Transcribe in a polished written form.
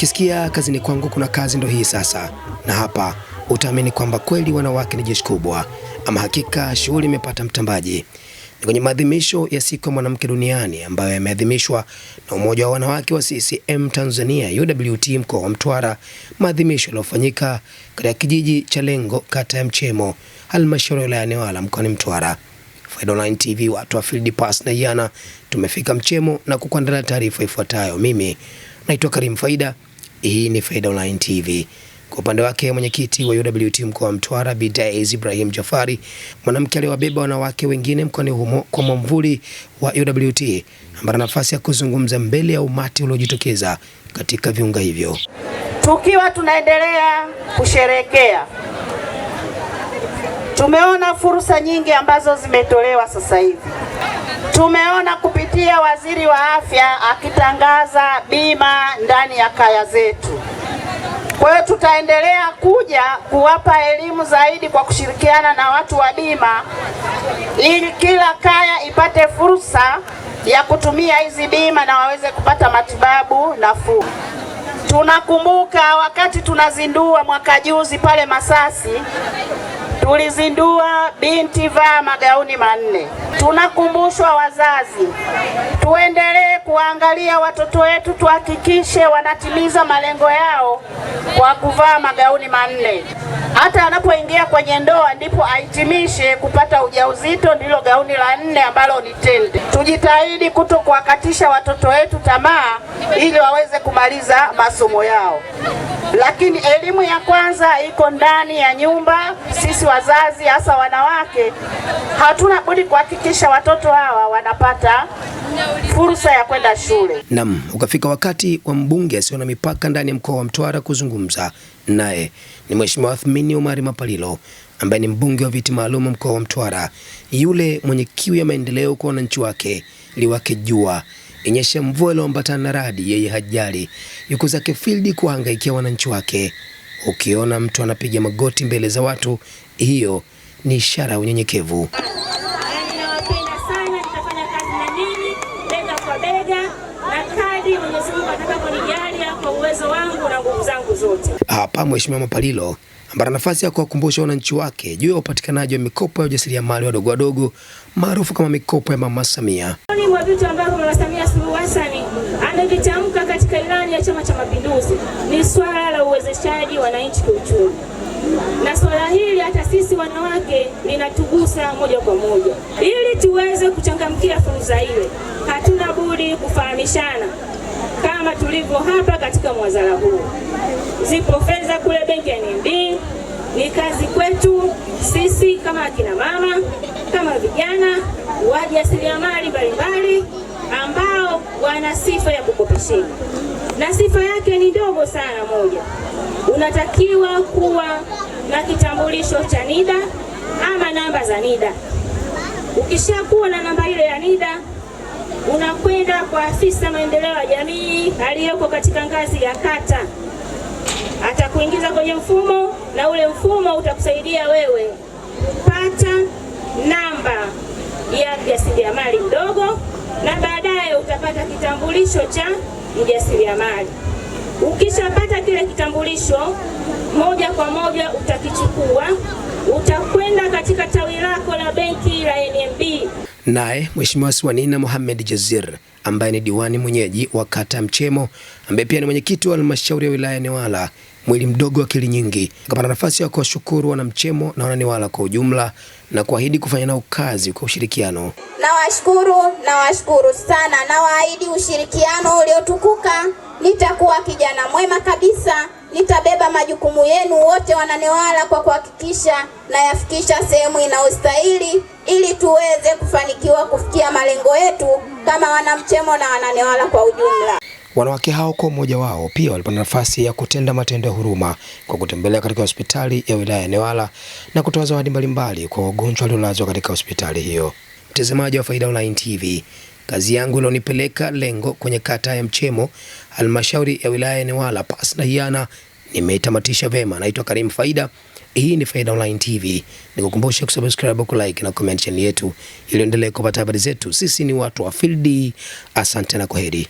Ukisikia kazini kwangu kuna kazi, ndo hii sasa, na hapa utaamini kwamba kweli wanawake ni jeshi kubwa. Ama hakika shughuli imepata mtambaji. Ni kwenye maadhimisho ya siku ya mwanamke duniani ambayo yameadhimishwa na umoja wa wanawake wa CCM Tanzania UWT mkoa wa Mtwara, maadhimisho yaliyofanyika katika kijiji cha Lengo, kata ya Mchemo, halmashauri ya wilaya Newala mkoani Mtwara. Faida Online TV, watu wa Field Pass na Yana, tumefika Mchemo na kukuandalia taarifa ifuatayo. Mimi naitwa Karim Faida. Hii ni Faida Online TV. Kwa upande wake mwenyekiti wa UWT mkoa wa Mtwara Bi Daisy Ibrahim Jafari, mwanamke aliyewabeba wanawake wengine mkoani humo kwa mwamvuli wa UWT, ambaye nafasi ya kuzungumza mbele ya umati uliojitokeza katika viunga hivyo. Tukiwa tunaendelea kusherehekea, tumeona fursa nyingi ambazo zimetolewa sasa hivi. Tumeona kupitia waziri wa afya akitangaza bima ndani ya kaya zetu. Kwa hiyo tutaendelea kuja kuwapa elimu zaidi kwa kushirikiana na watu wa bima, ili kila kaya ipate fursa ya kutumia hizi bima na waweze kupata matibabu nafuu. Tunakumbuka wakati tunazindua mwaka juzi pale Masasi, tulizindua binti vaa magauni manne. Tunakumbushwa wazazi, tuendelee kuangalia watoto wetu, tuhakikishe wanatimiza malengo yao kwa kuvaa magauni manne. Hata anapoingia kwenye ndoa ndipo ahitimishe kupata ujauzito, ndilo gauni la 4 ambalo ni tende. Tujitahidi kuto kuwakatisha watoto wetu tamaa ili waweze kumaliza masomo yao. Lakini elimu ya kwanza iko ndani ya nyumba. Sisi wazazi, hasa wanawake, hatuna budi kuhakikisha watoto hawa wanapata fursa ya kwenda shule. Naam, ukafika wakati wa mbunge asiye na mipaka ndani ya mkoa wa Mtwara kuzungumza. Naye ni Mheshimiwa Athmani Omari Mapalilo, ambaye ni mbunge wa viti maalum mkoa wa Mtwara, yule mwenye kiu ya maendeleo kwa wananchi wake. Liwake jua, inyesha mvua iliyoambatana na radi, yeye hajali, yuko zake field kuhangaikia wananchi wake. Ukiona mtu anapiga magoti mbele za watu, hiyo ni ishara ya unyenyekevu. Ninawapenda sana, nitafanya kazi na nyinyi bega kwa bega, na kadi Mwenyezi Mungu atakaponijaalia kwa uwezo wangu na nguvu zangu zote. Hapa Mheshimiwa Mapalilo ambaye nafasi ya kuwakumbusha wananchi wake juu ya upatikanaji wa mikopo ya ujasiriamali wadogo wadogo maarufu kama mikopo ya Mama Samia. Ni mwa vitu ambavyo Mama Samia Suluhu Hassan amevitamka katika ilani ya Chama cha Mapinduzi ni swala la uwezeshaji wananchi kiuchumi. Na swala hili hata sisi wanawake linatugusa moja kwa moja. Ili tuweze kuchangamkia fursa ile, hatuna budi kufahamishana kama tulivyo hapa katika mwazara huu. Zipo fedha kule benki ya NMB. Ni kazi kwetu sisi kama akina mama, kama vijana, wajasiriamali mbalimbali ambao wana sifa ya kukopesheka. Na sifa yake ni ndogo sana. Moja, unatakiwa kuwa na kitambulisho cha NIDA ama namba za NIDA. Ukishakuwa na namba ile ya NIDA, unakwenda kwa afisa maendeleo ya jamii aliyeko katika ngazi ya kata. Atakuingiza kwenye mfumo, na ule mfumo utakusaidia wewe kupata namba ya mjasiriamali mdogo, na baadaye utapata kitambulisho cha mjasiriamali. Ukishapata kile kitambulisho, moja kwa moja utakichukua, utakwenda katika tawi lako la benki la NMB. Naye Mheshimiwa Swanina Mohamed Jazir, ambaye ni diwani mwenyeji wa kata Mchemo, ambaye pia ni mwenyekiti wa halmashauri ya wilaya Newala, mwili mdogo wa akili nyingi, akapata nafasi ya kuwashukuru wana Mchemo na wana Newala kwa ujumla na kuahidi kufanya nao kazi kwa ushirikiano. Nawashukuru sana, na waahidi ushirikiano uliotukuka. Nitakuwa kijana mwema kabisa, nitabeba majukumu yenu wote wana Newala kwa kuhakikisha na yafikisha sehemu inayostahili, ili tuweze kufanikiwa kufikia malengo yetu kama wana Mchemo na wana Newala kwa ujumla. Wanawake hao kwa mmoja wao pia walipata nafasi ya kutenda matendo ya huruma kwa kutembelea katika hospitali ya wilaya ya Newala na kutoa zawadi mbalimbali kwa wagonjwa waliolazwa katika hospitali hiyo. Mtazamaji wa Faida Online TV, kazi yangu ilionipeleka Lengo kwenye kata ya Mchemo, halmashauri ya wilaya ya Newala Pass na Yana, nimetamatisha vema. Naitwa Karim Faida. Hii ni Faida Online TV. Nikukumbusha kusubscribe, kulike na comment channel yetu ili endelee kupata habari zetu. Sisi ni watu wa field. Asante na kwaheri.